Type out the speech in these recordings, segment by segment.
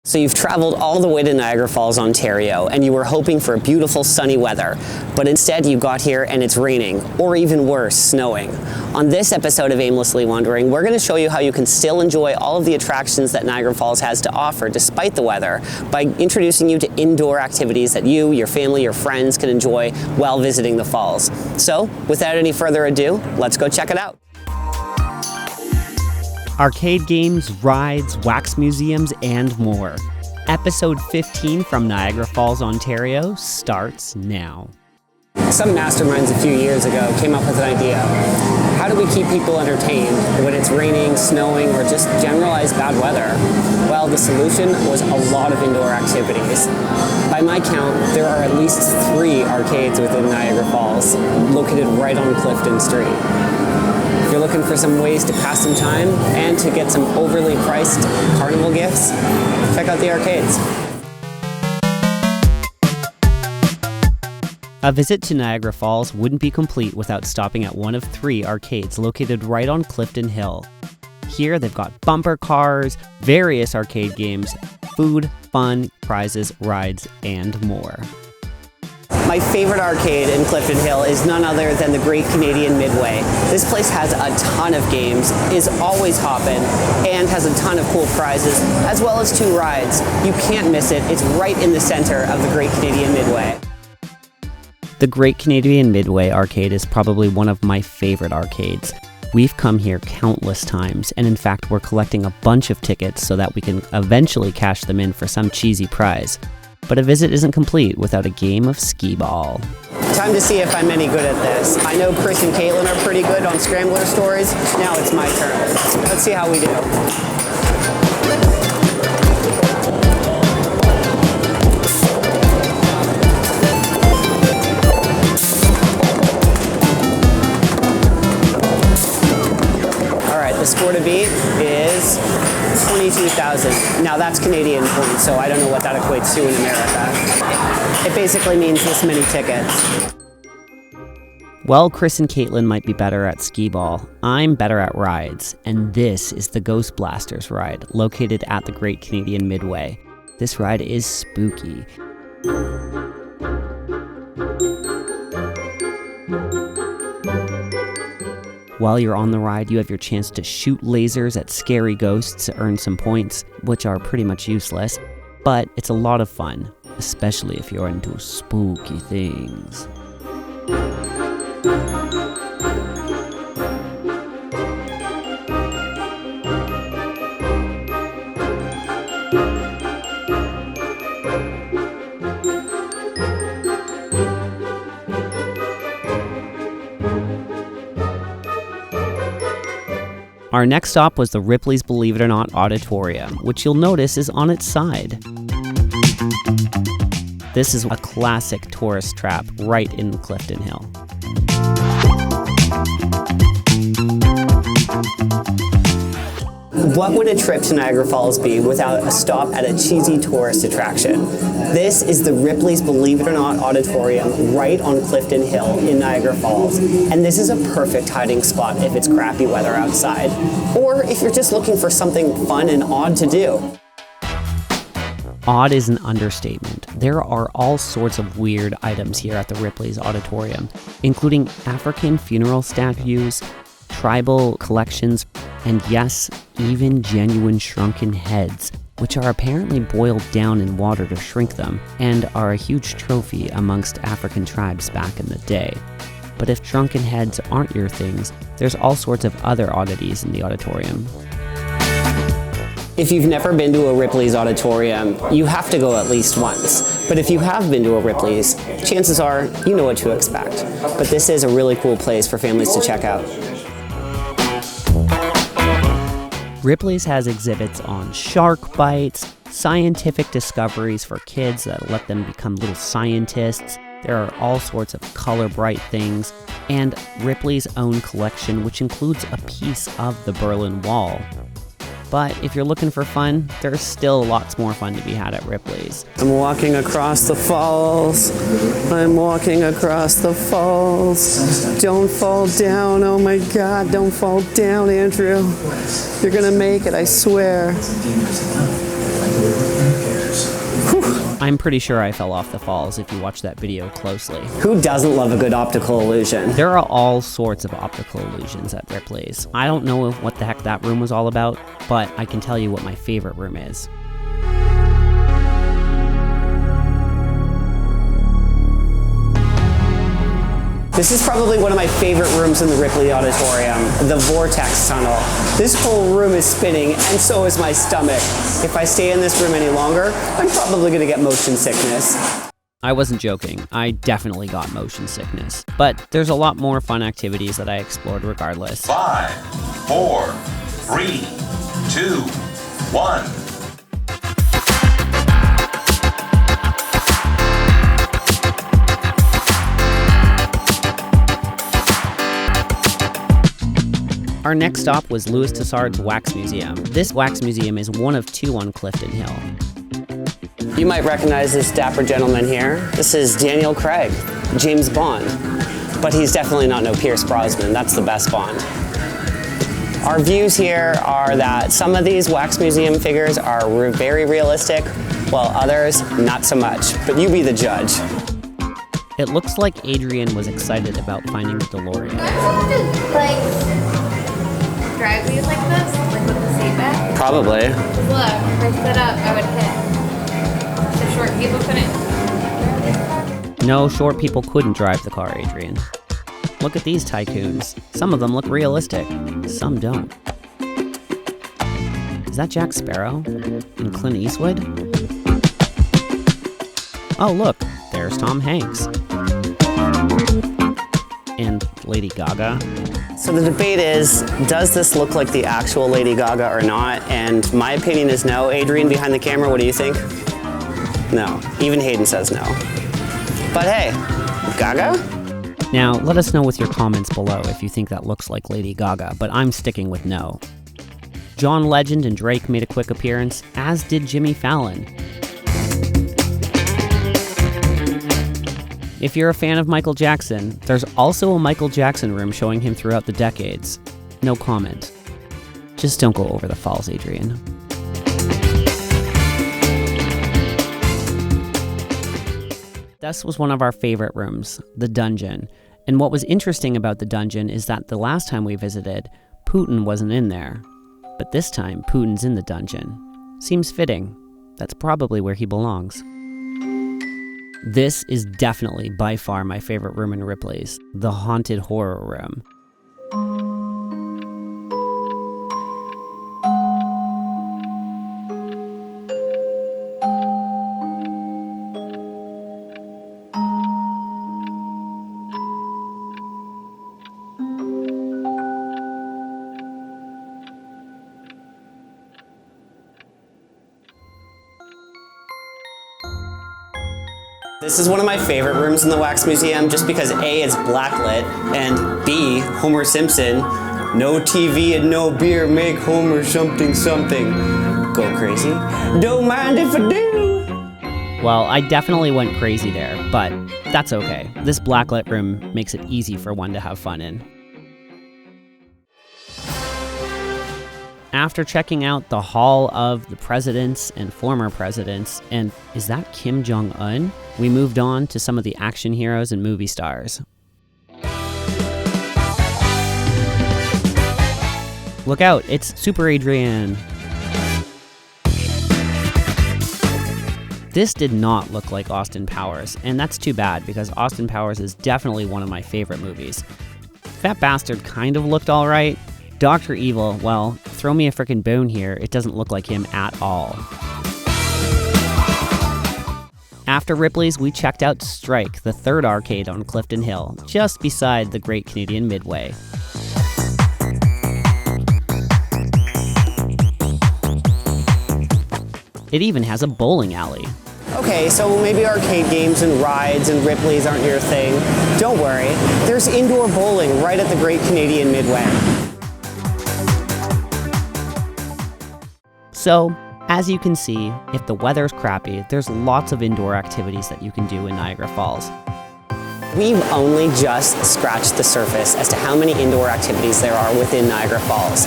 So you've traveled all the way to Niagara Falls, Ontario, and you were hoping for beautiful sunny weather, but instead you got here and it's raining, or even worse, snowing. On this episode of Aimlessly Wandering, we're going to show you how you can still enjoy all of the attractions that Niagara Falls has to offer despite the weather by introducing you to indoor activities that you, your family, your friends can enjoy while visiting the falls. So, without any further ado, let's go check it out. Arcade games, rides, wax museums, and more. Episode 15 from Niagara Falls, Ontario starts now. Some masterminds a few years ago came up with an idea. How do we keep people entertained when it's raining, snowing, or just generalized bad weather? Well, the solution was a lot of indoor activities. By my count, there are at least 3 arcades within Niagara Falls, located right on Clifton Street. If you're looking for some ways to pass some time and to get some overly priced carnival gifts, check out the arcades. A visit to Niagara Falls wouldn't be complete without stopping at one of 3 arcades located right on Clifton Hill. Here they've got bumper cars, various arcade games, food, fun, prizes, rides, and more. My favorite arcade in Clifton Hill is none other than the Great Canadian Midway. This place has a ton of games, is always hopping, and has a ton of cool prizes, as well as 2 rides. You can't miss it. It's right in the center of the Great Canadian Midway. The Great Canadian Midway arcade is probably one of my favorite arcades. We've come here countless times, and in fact we're collecting a bunch of tickets so that we can eventually cash them in for some cheesy prize. But a visit isn't complete without a game of skee ball. Time to see if I'm any good at this. I know Chris and Caitlin are pretty good on scrambler stories. Now it's my turn. Let's see how we do. The score to beat is 22,000. Now that's Canadian points, so I don't know what that equates to in America. It basically means this many tickets. Well, Chris and Caitlin might be better at skee ball. I'm better at rides, and this is the Ghost Blasters ride, located at the Great Canadian Midway. This ride is spooky. While you're on the ride, you have your chance to shoot lasers at scary ghosts to earn some points, which are pretty much useless, but it's a lot of fun, especially if you're into spooky things. Our next stop was the Ripley's Believe It or Not Odditorium, which you'll notice is on its side. This is a classic tourist trap right in Clifton Hill. What would a trip to Niagara Falls be without a stop at a cheesy tourist attraction? This is the Ripley's Believe It or Not Odditorium right on Clifton Hill in Niagara Falls. And this is a perfect hiding spot if it's crappy weather outside, or if you're just looking for something fun and odd to do. Odd is an understatement. There are all sorts of weird items here at the Ripley's Odditorium, including African funeral statues, tribal collections, and yes, even genuine shrunken heads, which are apparently boiled down in water to shrink them, and are a huge trophy amongst African tribes back in the day. But if shrunken heads aren't your things, there's all sorts of other oddities in the Odditorium. If you've never been to a Ripley's Odditorium, you have to go at least once. But if you have been to a Ripley's, chances are you know what to expect. But this is a really cool place for families to check out. Ripley's has exhibits on shark bites, scientific discoveries for kids that let them become little scientists. There are all sorts of color-bright things, and Ripley's own collection, which includes a piece of the Berlin Wall. But if you're looking for fun, there's still lots more fun to be had at Ripley's. I'm walking across the falls. I'm walking across the falls. Don't fall down, oh my God, don't fall down, Andrew. You're gonna make it, I swear. I'm pretty sure I fell off the falls if you watch that video closely. Who doesn't love a good optical illusion? There are all sorts of optical illusions at Ripley's. I don't know what the heck that room was all about, but I can tell you what my favorite room is. This is probably one of my favorite rooms in the Ripley Auditorium, the Vortex Tunnel. This whole room is spinning, and so is my stomach. If I stay in this room any longer, I'm probably gonna get motion sickness. I wasn't joking. I definitely got motion sickness. But there's a lot more fun activities that I explored regardless. 5, 4, 3, 2, 1. Our next stop was Louis Tussaud's Wax Museum. This wax museum is one of 2 on Clifton Hill. You might recognize this dapper gentleman here. This is Daniel Craig, James Bond. But he's definitely not no Pierce Brosnan. That's the best Bond. Our views here are that some of these wax museum figures are very realistic, while others not so much. But you be the judge. It looks like Adrienne was excited about finding the DeLorean. Drive these like this, like with the seat back? Probably. Look, if I stood up, I would hit. The short people couldn't. No, short people couldn't drive the car, Adrienne. Look at these tycoons. Some of them look realistic, some don't. Is that Jack Sparrow and Clint Eastwood? Oh look, there's Tom Hanks. And Lady Gaga. So the debate is, does this look like the actual Lady Gaga or not? And my opinion is no. Adrienne behind the camera, what do you think? No. Even Hayden says no. But hey, Gaga? Now, let us know with your comments below if you think that looks like Lady Gaga, but I'm sticking with no. John Legend and Drake made a quick appearance, as did Jimmy Fallon. If you're a fan of Michael Jackson, there's also a Michael Jackson room showing him throughout the decades. No comment. Just don't go over the falls, Adrienne. This was one of our favorite rooms, the dungeon. And what was interesting about the dungeon is that the last time we visited, Putin wasn't in there. But this time, Putin's in the dungeon. Seems fitting. That's probably where he belongs. This is definitely by far my favorite room in Ripley's, the Haunted Horror Room. This is one of my favorite rooms in the Wax Museum just because A, it's blacklit, and B, Homer Simpson, no TV and no beer make Homer something something. Go crazy? Don't mind if I do. Well, I definitely went crazy there, but that's okay. This blacklit room makes it easy for one to have fun in. After checking out the Hall of the Presidents and Former Presidents, and is that Kim Jong-un? We moved on to some of the action heroes and movie stars. Look out, it's Super Adrienne. This did not look like Austin Powers, and that's too bad because Austin Powers is definitely one of my favorite movies. That bastard kind of looked alright. Dr. Evil, well, throw me a frickin' bone here, it doesn't look like him at all. After Ripley's, we checked out Strike, the third arcade on Clifton Hill, just beside the Great Canadian Midway. It even has a bowling alley. Okay, so maybe arcade games and rides and Ripley's aren't your thing. Don't worry, there's indoor bowling right at the Great Canadian Midway. So, as you can see, if the weather's crappy, there's lots of indoor activities that you can do in Niagara Falls. We've only just scratched the surface as to how many indoor activities there are within Niagara Falls.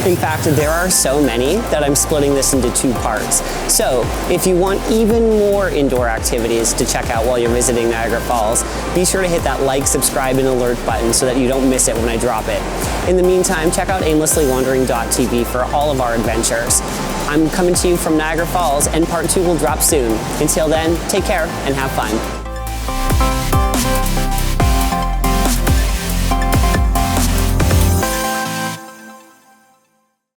In fact, there are so many that I'm splitting this into 2 parts. So if you want even more indoor activities to check out while you're visiting Niagara Falls, be sure to hit that like, subscribe, and alert button so that you don't miss it when I drop it. In the meantime, check out aimlesslywandering.tv for all of our adventures. I'm coming to you from Niagara Falls, and part 2 will drop soon. Until then, take care and have fun.